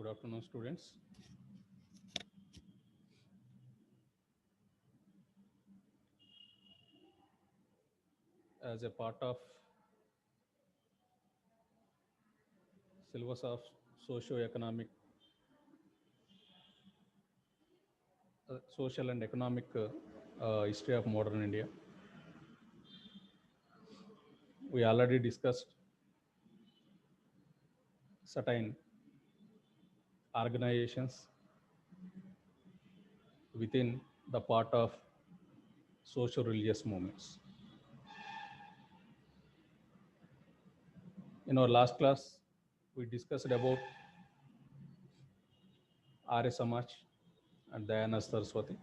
Good afternoon, students. As a part of syllabus of socio-economic, social and economic history of modern India, we already discussed certain organizations within the part of socio-religious movements. In our last class, we discussed about SAMAJ and Dayana Saraswati.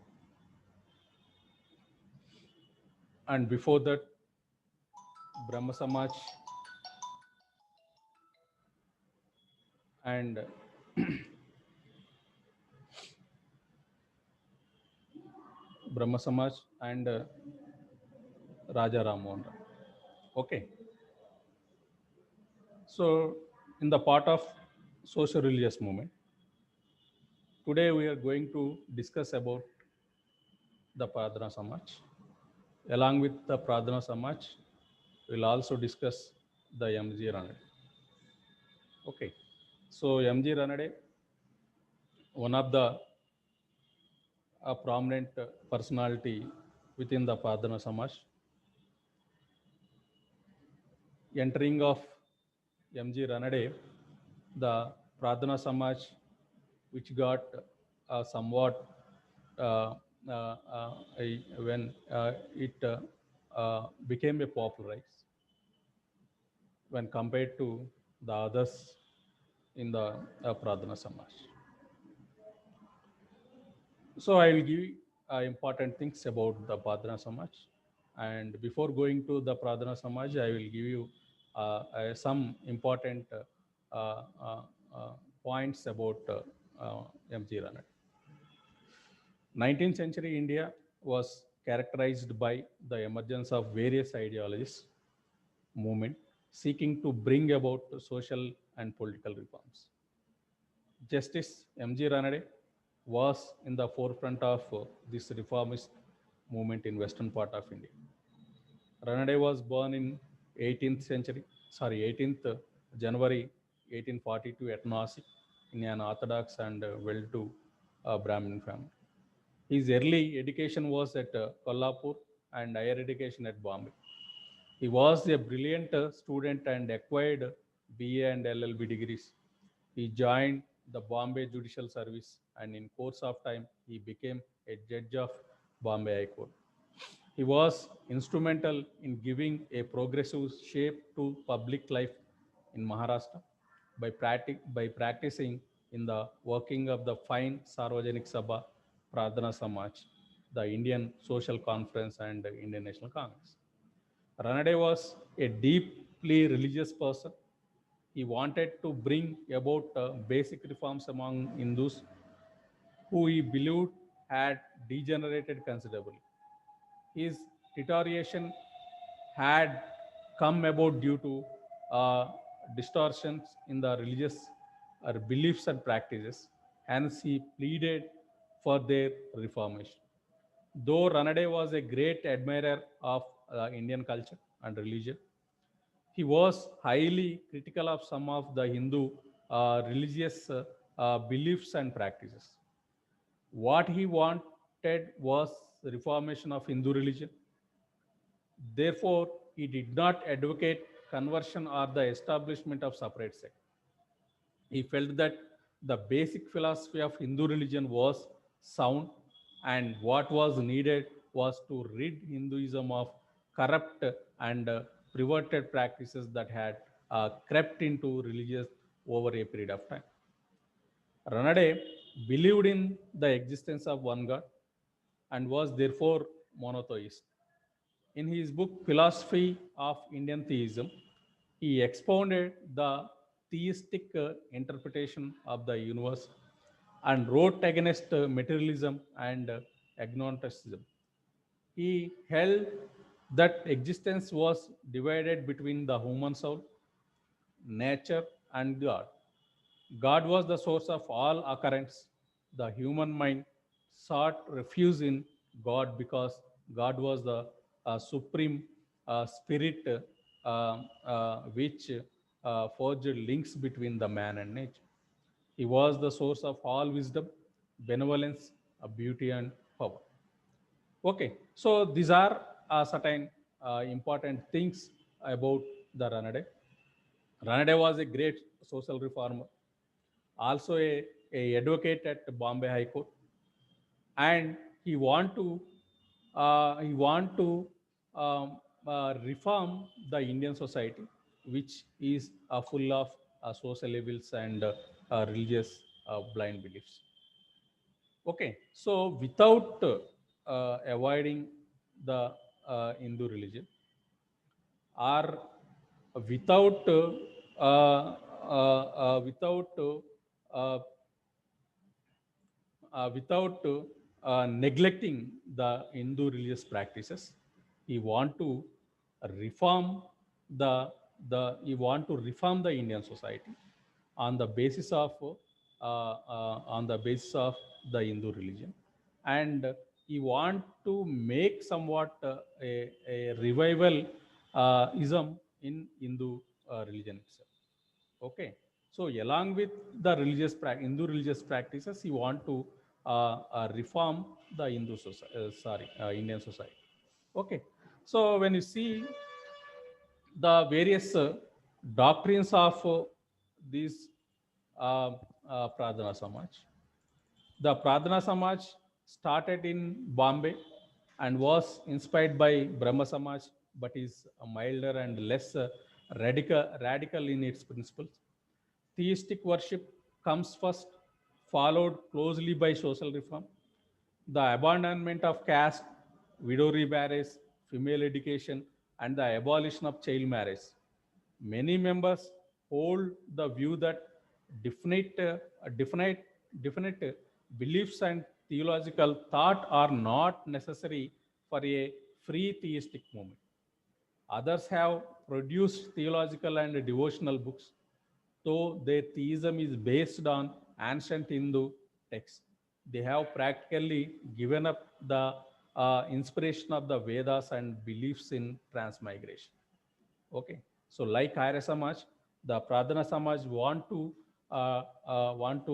And before that, Brahma Samaj and Brahma Samaj and Raja Ram Mohan Rai. Okay. So, in the part of socio-religious movement, today we are going to discuss about the Pradhana Samaj. Along with the Pradhana Samaj, we'll also discuss the M.G. Ranade. Okay. So, M.G. Ranade, one of the prominent personality within the Pradhana Samaj. Entering of M.G. Ranade, the Pradhana Samaj, which got somewhat when it became a popularized when compared to the others in the Pradhana Samaj. So I will give important things about the Pradhana Samaj. And before going to the Pradhana Samaj, I will give you some important points about M.G. Ranade. 19th century India was characterized by the emergence of various ideologies, movement seeking to bring about social and political reforms. Justice M.G. Ranade was in the forefront of this reformist movement in western part of India. Ranade was born in 18th January 1842 at Nasik in an Orthodox and well-to Brahmin family. His early education was at Kolhapur and higher education at Bombay. He was a brilliant student and acquired BA and LLB degrees. He joined the Bombay Judicial Service and in course of time he became a judge of Bombay High Court. He was instrumental in giving a progressive shape to public life in Maharashtra by practicing in the working of the fine Sarvajanik Sabha, Pradhana Samaj, the Indian Social Conference and the Indian National Congress. Ranade was a deeply religious person. He wanted to bring about basic reforms among Hindus who he believed had degenerated considerably. His deterioration had come about due to distortions in the religious beliefs and practices. Hence, he pleaded for their reformation. Though Ranade was a great admirer of Indian culture and religion, he was highly critical of some of the Hindu religious beliefs and practices. What he wanted was reformation of Hindu religion. Therefore, he did not advocate conversion or the establishment of separate sect. He felt that the basic philosophy of Hindu religion was sound, and what was needed was to rid Hinduism of corrupt and perverted practices that had crept into religious over a period of time. Ranade believed in the existence of one God and was therefore monotheist. In his book Philosophy of Indian Theism, he expounded the theistic interpretation of the universe and wrote against materialism and agnosticism. He held that existence was divided between the human soul, nature, and God. God was the source of all occurrence. The human mind sought refuge in God because God was the supreme spirit which forged links between the man and nature. He was the source of all wisdom, benevolence, beauty, and power. Okay, so these are certain important things about the Ranade. Ranade was a great social reformer, also a advocate at Bombay High Court, and he want to reform the Indian society, which is full of social evils and religious blind beliefs. Okay, so without avoiding the Hindu religion, or without uh, without neglecting the Hindu religious practices, he want to reform the Indian society on the basis of the Hindu religion, and he want to make somewhat a revival ism in Hindu religion itself. Okay, so along with the Hindu religious practices, he want to reform the Indian society. Okay, so when you see the various doctrines of these Pradhana Samaj, the Pradhana Samaj started in Bombay and was inspired by Brahma Samaj, but is milder and less radical in its principles. Theistic worship comes first, followed closely by social reform. The abandonment of caste, widow remarriage, female education, and the abolition of child marriage. Many members hold the view that definite, definite, definite beliefs and theological thought are not necessary for a free theistic movement. Others have produced theological and devotional books, though their theism is based on ancient Hindu texts. They have practically given up the inspiration of the Vedas and beliefs in transmigration. Okay, so like Arya Samaj, the Pradhana Samaj want to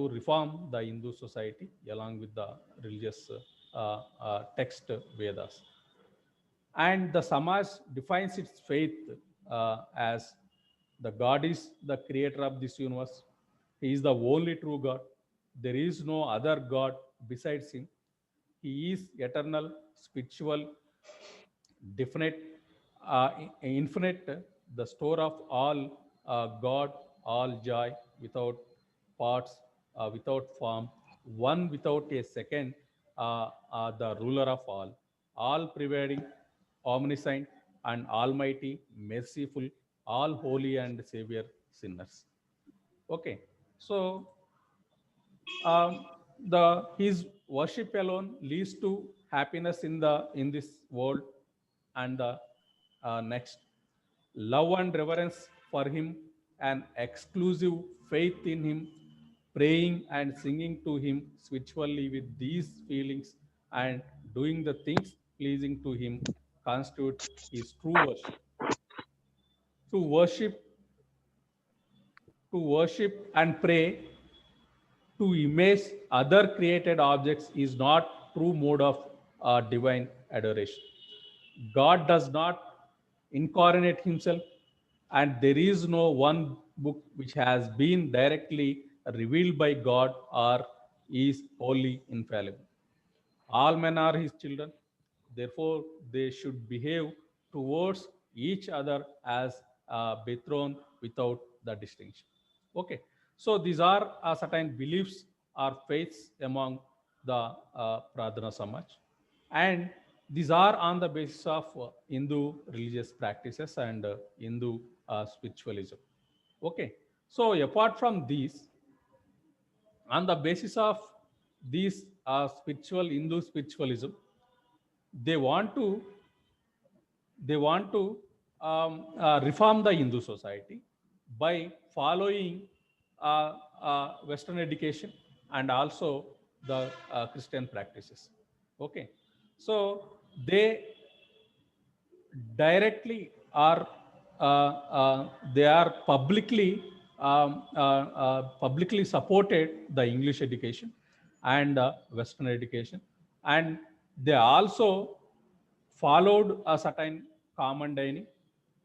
reform the Hindu society along with the religious text Vedas. And the Samaj defines its faith as the God is the creator of this universe. He is the only true God. There is no other God besides Him. He is eternal, spiritual, definite, infinite, the store of all God, all joy, without parts, without form, one without a second, the ruler of all pervading, omniscient, and almighty, merciful, all holy and savior sinners. Okay, so the his worship alone leads to happiness in this world and the next. Love and reverence for him, an exclusive faith in him, praying and singing to him spiritually with these feelings and doing the things pleasing to him constitute his true worship. To worship to worship and pray to image other created objects is not true mode of divine adoration. God does not incarnate himself, and there is no one book which has been directly revealed by God or is wholly infallible. All men are his children. Therefore, they should behave towards each other as brethren without the distinction. Okay. So these are certain beliefs or faiths among the Pradhana Samaj. And these are on the basis of Hindu religious practices and Hindu spiritualism. Okay. So apart from these, on the basis of these spiritual Hindu spiritualism, they want to reform the Hindu society by following Western education and also the Christian practices. Okay, so they directly are they are publicly supported the English education and Western education, and they also followed a certain common dining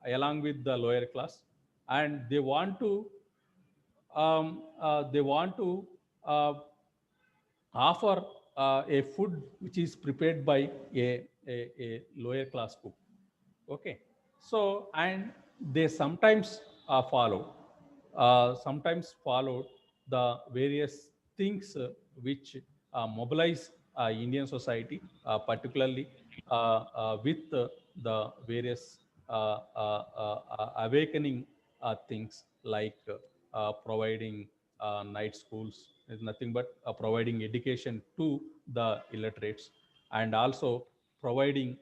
along with the lower class, and they want to uh, offer a food which is prepared by a lower class cook. Okay, so and they sometimes followed the various things which mobilize Indian society, particularly with the various awakening things like providing night schools is nothing but providing education to the illiterates, and also providing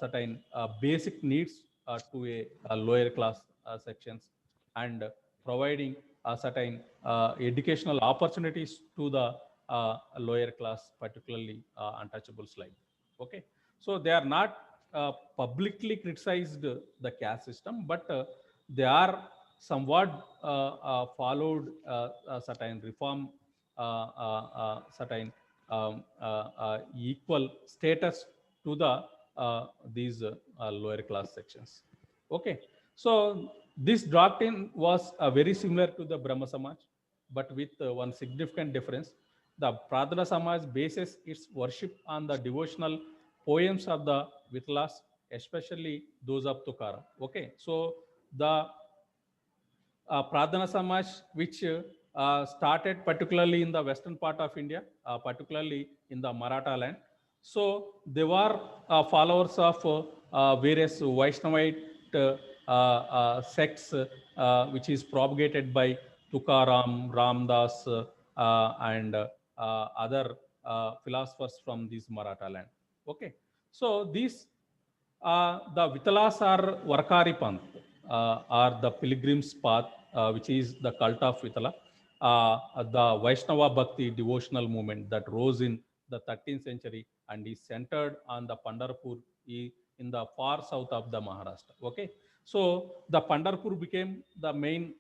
certain basic needs to a lower class sections, and providing certain educational opportunities to the lower class, particularly untouchables like. Okay, so they are not publicly criticized the caste system, but they are somewhat followed certain reform, certain equal status to the these lower class sections. Okay, so this doctrine was very similar to the Brahma Samaj, but with one significant difference. The Pradhana Samaj bases its worship on the devotional poems of the Vitlas, especially those of Tukaram. Okay, so the Pradhana Samaj, which started particularly in the western part of India, particularly in the Maratha land. So they were followers of various Vaishnavite sects, which is propagated by Tukaram, Ramdas, and other philosophers from this Maratha land. Okay, so these the Vitalas are Varkari Panth, are the pilgrim's path, which is the cult of Vitala, the Vaishnava Bhakti devotional movement that rose in the 13th century and is centered on the Pandharpur in the far south of the Maharashtra. Okay, so the Pandharpur became the main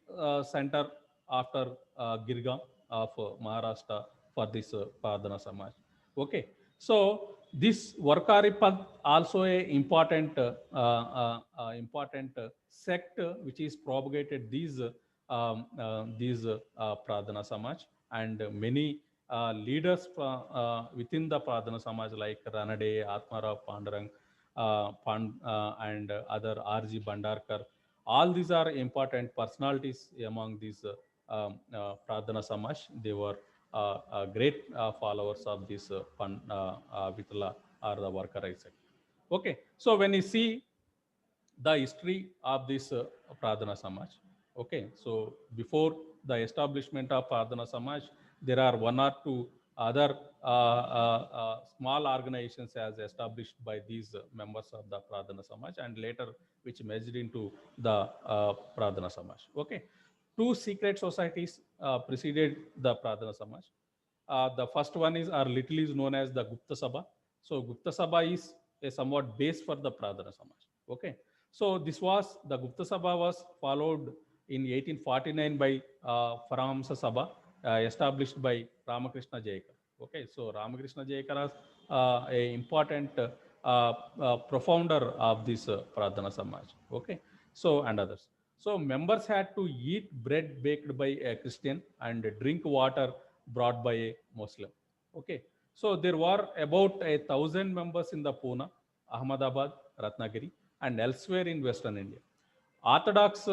center after Girgaon of Maharashtra for this Pradhana Samaj. Okay, so this Varkari Panth also a important sect which is propagated these Pradhana Samaj, and many leaders within the Pradhana Samaj like RANADE, Atmarao Pandurang, and other R.G. Bhandarkar. All these are important personalities among these Pradhana Samaj. They were great followers of this Vitala or the Varkari sect. Okay, so when you see the history of this Pradhana Samaj. Okay, so before the establishment of Pradhana Samaj, there are one or two other small organizations as established by these members of the Pradhana Samaj, and later which merged into the Pradhana Samaj. Okay, two secret societies preceded the Pradhana Samaj. The first one is, or little is known as the Gupta Sabha. So Gupta Sabha is a somewhat base for the Pradhana Samaj. Okay, so the Gupta Sabha was followed in 1849 by Paramahamsa Sabha, established by Ramakrishna Jayakar. Okay, so Ramakrishna Jayakar is a important profounder of this Pradhana Samaj. Okay, so and others. So members had to eat bread baked by a Christian and drink water brought by a Muslim. Okay, so there were about 1,000 members in the Pune, Ahmedabad, Ratnagiri, and elsewhere in Western India. Orthodox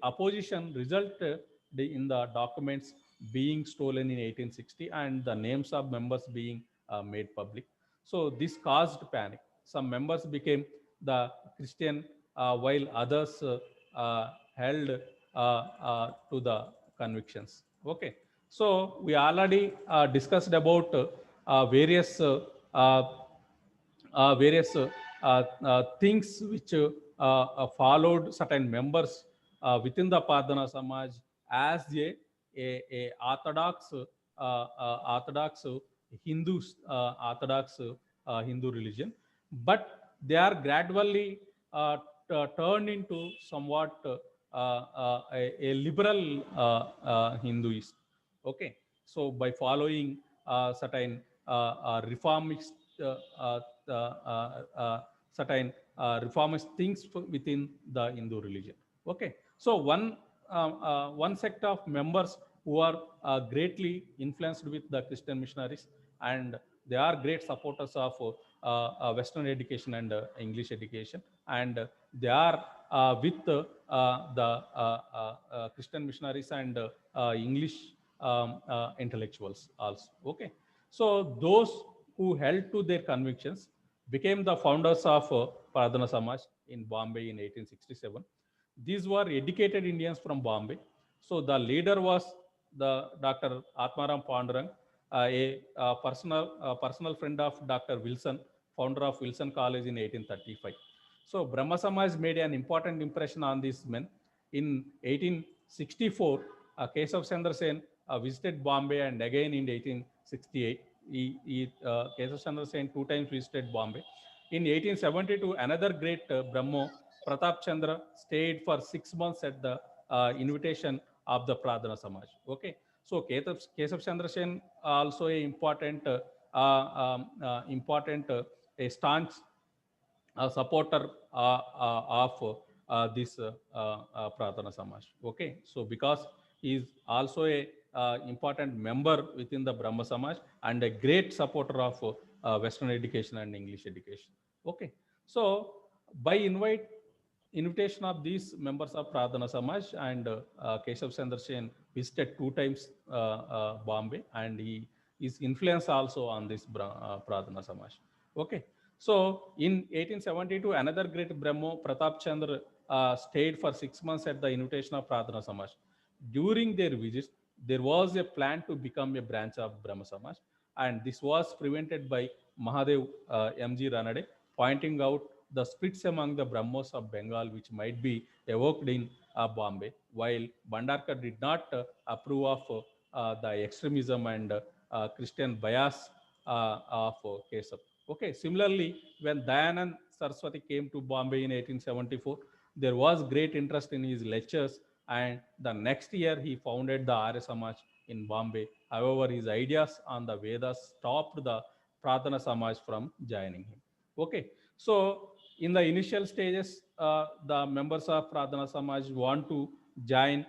opposition resulted in the documents being stolen in 1860 and the names of members being made public. So this caused panic. Some members became the Christian, while others held to the convictions. Okay, so we already discussed about various things which followed certain members within the Pradhana Samaj as a orthodox Hindus, orthodox Hindu religion, but they are gradually turned into somewhat a liberal Hinduist. Okay, so by following certain reformist, uh, uh, uh, certain reformist things within the Hindu religion. Okay, so one sect of members who are greatly influenced with the Christian missionaries, and they are great supporters of Western education and English education, and they are with the Christian missionaries and English intellectuals also. Okay, so those who held to their convictions became the founders of Pradhana Samaj in Bombay in 1867. These were educated Indians from Bombay. So the leader was the Dr. Atmaram Pandurang, personal friend of Dr. Wilson, founder of Wilson College in 1835. So Brahma Samaj made an important impression on these men. In 1864, Kesav Chandra Sen visited Bombay, and again in 1868, Kesav Chandra Sen two times visited Bombay. In 1872, another great Brahmo, Pratap Chandra, stayed for 6 months at the invitation of the Pradhana Samaj. Okay, so Kesav Chandra Sen also a important, a staunch supporter of this Pradhana Samaj. Okay, so because he is also a important member within the Brahma Samaj and a great supporter of Western education and English education. Okay, so by invitation of these members of Pradhana Samaj, and Keshav Chandra Sen visited two times Bombay, and he is influence also on this Pradhana Samaj. Okay, so in 1872, another great Brahmo, Pratap Chandra, stayed for 6 months at the invitation of Pradhana Samaj. During their visits, there was a plan to become a branch of Brahma Samaj, and this was prevented by Mahadev M.G. Ranade, pointing out the splits among the Brahmos of Bengal, which might be evoked in Bombay, while Bhandarkar did not approve of the extremism and Christian bias of Kesav. Okay, similarly, when Dayanand Saraswati came to Bombay in 1874, there was great interest in his lectures, and the next year he founded the Arya Samaj in Bombay. However, his ideas on the Vedas stopped the Pradhana Samaj from joining him. Okay, so in the initial stages, the members of Pradhana Samaj want to join,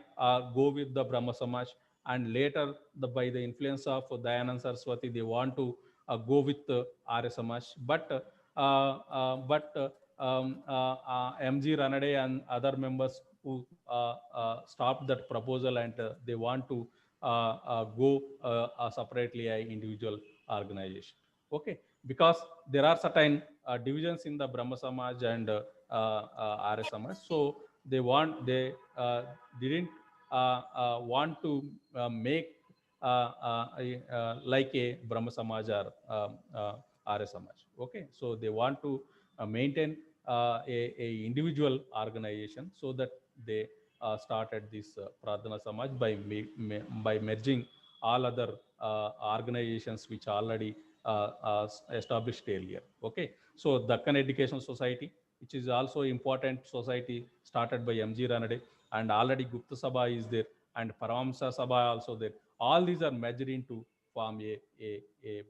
go with the Brahma Samaj, and later, by the influence of Dayanand Saraswati, they want to go with Arya Samaj, but MG Ranade and other members who stopped that proposal, and they want to go separately a individual organization. Okay, because there are certain divisions in the Brahma Samaj and Arya Samaj, so they didn't want to make like a Brahma Samaj or Arya Samaj. Okay, so they want to maintain a individual organization, so that they started this Pradhana Samaj by by merging all other organizations which already established earlier. Okay, so Dakkan Education Society, which is also important society started by M.G. Ranade, and already Gupta Sabha is there, and Paramsa Sabha also there. All these are merged into form a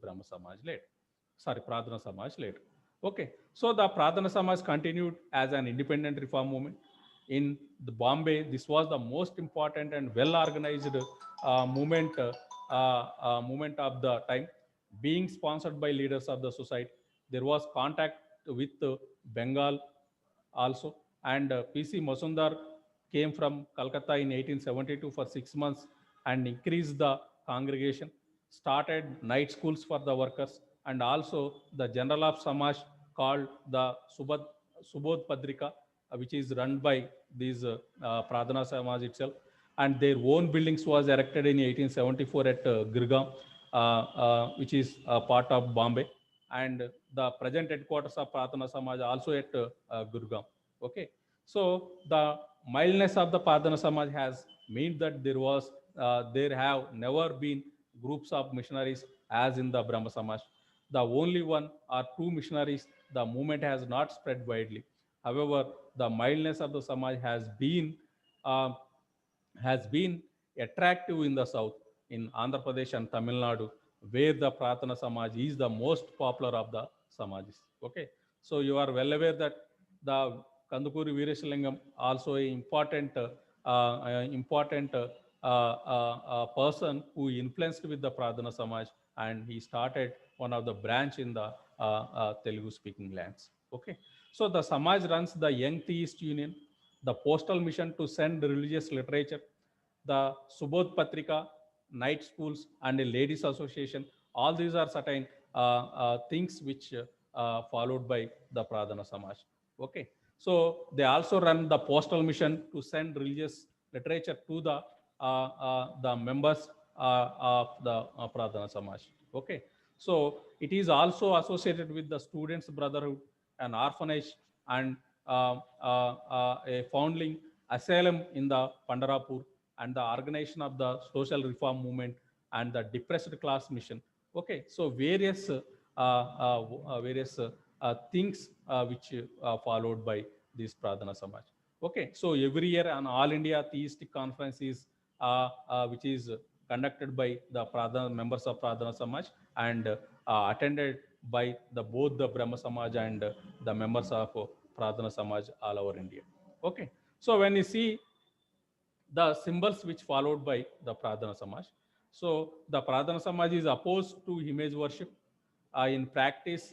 Brahma Samaj later. Sorry, Pradhana Samaj later. Okay, so the Pradhana Samaj continued as an independent reform movement. In the Bombay, this was the most important and well-organized movement of the time, being sponsored by leaders of the society. There was contact with Bengal also, and P.C. Masundar came from Calcutta in 1872 for 6 months and increased the congregation, started night schools for the workers, and also the General of Samaj called the Subodh Padrika, which is run by these Pradhana Samaj itself, and their own buildings was erected in 1874 at Girgaon, which is part of Bombay, and the present headquarters of Pradhana Samaj also at Gurgaon. Okay, so the mildness of the Pradhana Samaj has meant that there have never been groups of missionaries as in the Brahma Samaj. The only one or two missionaries, the movement has not spread widely. However, the mildness of the Samaj uh, has been attractive in the south, in Andhra Pradesh and Tamil Nadu, where the Pratana Samaj is the most popular of the Samajis. Okay, so you are well aware that the Kandukuri Veerasalingam also a important person who influenced with the Pradhana Samaj, and he started one of the branch in the Telugu speaking lands. Okay, so the Samaj runs the Young Theist Union, the Postal Mission to send religious literature, the Subodh Patrika, night schools, and a ladies association. All these are certain things which followed by the Pradhana Samaj. Okay, so they also run the postal mission to send religious literature to the members of the Pradhana Samaj. Okay, so it is also associated with the Students' Brotherhood, an orphanage, and a foundling asylum in the Pandarapur, and the organization of the social reform movement and the depressed class mission. Okay, so various things which followed by this Pradhana Samaj. Okay, so every year an All India Theistic Conference is which is conducted by the Pradhana, members of Pradhana Samaj, and attended by the both the Brahma Samaj and the members of Pradhana Samaj all over India. Okay, so when you see the symbols which followed by the Pradhana Samaj. So the Pradhana Samaj is opposed to image worship. In practice,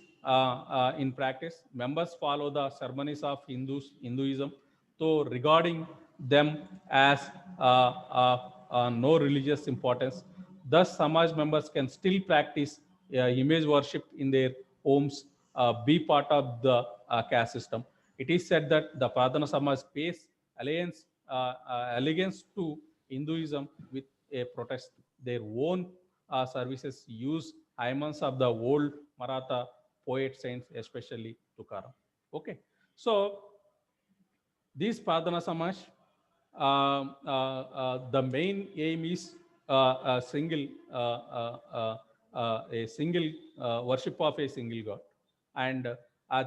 members follow the ceremonies of Hinduism, so regarding them as no religious importance. Thus, Samaj members can still practice image worship in their homes, be part of the caste system. It is said that the Pradhana Samaj pays allegiance to Hinduism with a protest. Their own services use hymns of the old Maratha poet saints, especially Tukaram. Okay, so this Pradhana Samaj, the main aim is a single worship of a single God, and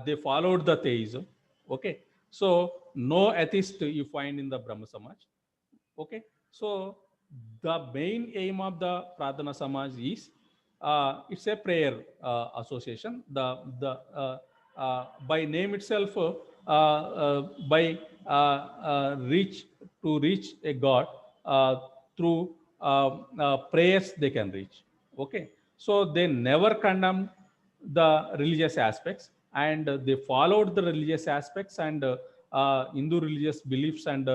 they followed the theism. Okay, so no atheist you find in the Brahma Samaj. Okay, so the main aim of the Pradhana Samaj is it's a prayer association. By name itself, by reach to reach a God through prayers they can reach. Okay, so they never condemn the religious aspects, and they followed the religious aspects and Hindu religious beliefs and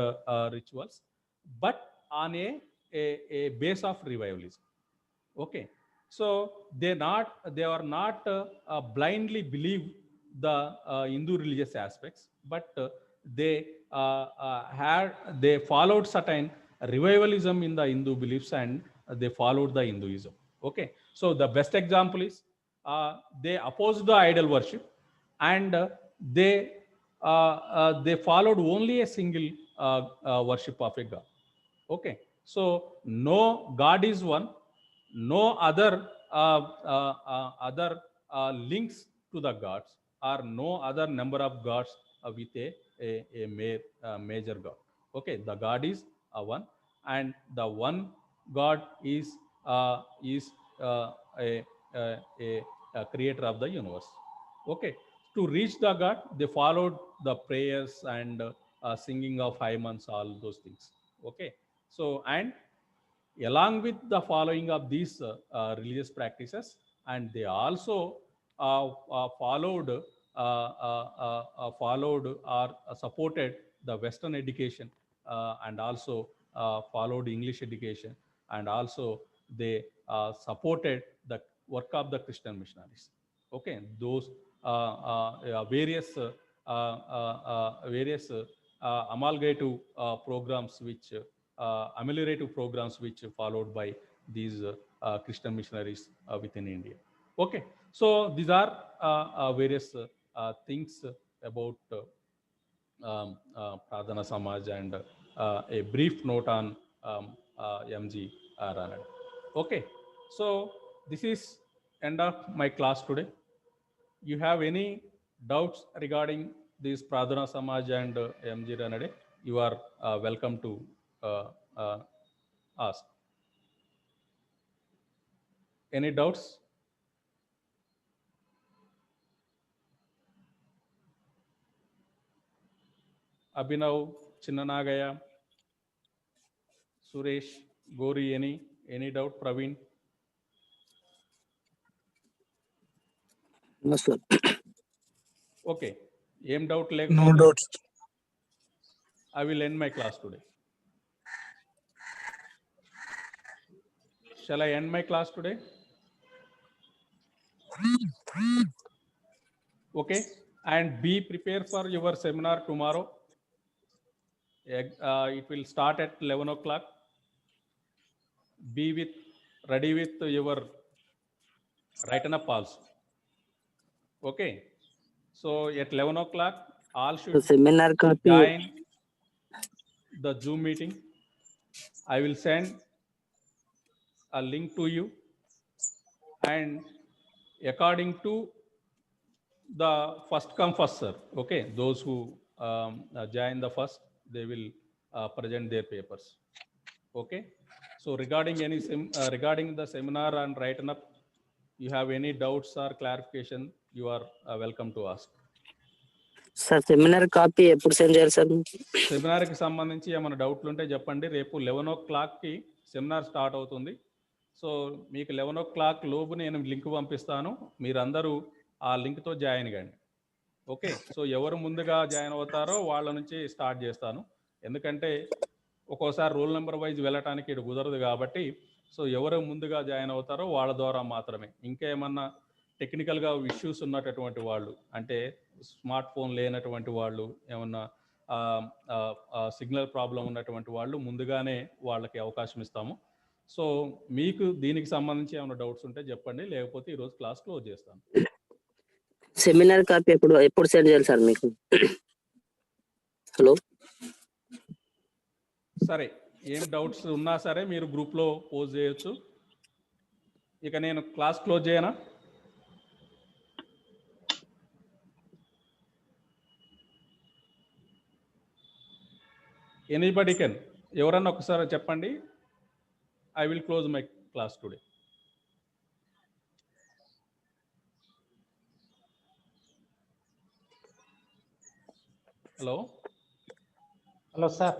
rituals, but on a base of revivalism. Okay, so they are not blindly believe the Hindu religious aspects, but they followed certain revivalism in the Hindu beliefs, and they followed the Hinduism. Okay, so the best example is they opposed the idol worship, and they followed only a single worship of a God. Okay, so no God is one, no other links to the gods, or no other number of gods with a major God. Okay, the God is one, and the one God is a, a, a creator of the universe. Okay, to reach the God, they followed the prayers and singing of hymns, all those things. Okay, so and along with the following of these religious practices, and they also followed or supported the Western education, and also followed English education, and also they supported the work of the Christian missionaries. Okay, those various amalgamative programs which ameliorative programs which followed by these Christian missionaries within India. Okay, so these are various things about Pradhana Samaj and a brief note on MG RANADE. Okay, so this is end of my class today. You have any doubts regarding this Pradhana Samaj and MG RANADE? You are welcome to uh, ask. Any doubts? Abhinav, Chinnanagaya, Suresh, Gori, any doubt? Praveen? No, sir. Okay. Aim doubt No లేకపోతే doubts. I will end my class today. Shall I end my class today? Okay. And be prepared for your seminar tomorrow. It will start at 11 o'clock. Be ready with your written up also. Okay. So at 11 o'clock, all The should seminar copy. join the Zoom meeting. I will send a link to you, and according to the first come first serve. Okay, those who join the first, they will present their papers. Okay, so regarding regarding the seminar and written up, you have any doubts or clarification, you are welcome to ask. Sir seminar copy ఎప్పుడు send చేయాలి sir? సెమినార్కి సంబంధించి ఏమైనా డౌట్లు ఉంటే చెప్పండి. రేపు 11 o'clockకి seminar start అవుతుంది. So మీకు 11 o'clock లోపు నేను లింక్ పంపిస్తాను. మీరందరూ ఆ లింక్తో జాయిన్ కండి. ఓకే, సో ఎవరు ముందుగా జాయిన్ అవుతారో వాళ్ళ నుంచి స్టార్ట్ చేస్తాను. ఎందుకంటే ఒక్కోసారి రోల్ నెంబర్ వైజ్ వెళ్ళటానికి ఇది కుదరదు కాబట్టి, సో ఎవరు ముందుగా జాయిన్ అవుతారో వాళ్ళ ద్వారా మాత్రమే. ఇంకా ఏమన్నా టెక్నికల్గా ఇష్యూస్ ఉన్నటువంటి వాళ్ళు, అంటే స్మార్ట్ ఫోన్ లేనటువంటి వాళ్ళు, ఏమన్నా సిగ్నల్ ప్రాబ్లం ఉన్నటువంటి వాళ్ళు ముందుగానే వాళ్ళకి అవకాశం ఇస్తాము. సో మీకు దీనికి సంబంధించి ఏమైనా డౌట్స్ ఉంటే చెప్పండి, లేకపోతే ఈరోజు క్లాస్ క్లోజ్ చేస్తాను. సెమినార్ కాపీ ఎప్పుడు సెండ్ చేయాలి సార్ మీకు? హలో, సరే, ఏం డౌట్స్ ఉన్నా సరే మీరు గ్రూప్లో పోస్ట్ చేయొచ్చు. ఇక నేను క్లాస్ క్లోజ్ చేయనా? ఎనీబడి కెన్, ఎవరన్నా ఒకసారి చెప్పండి. I will close my class today. Hello Hello, sir.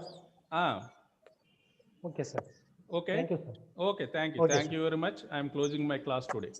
Okay, Okay, sir. Okay. Thank you, sir. Okay, thank you. Okay, Thank sir. you very much. I am closing my class today.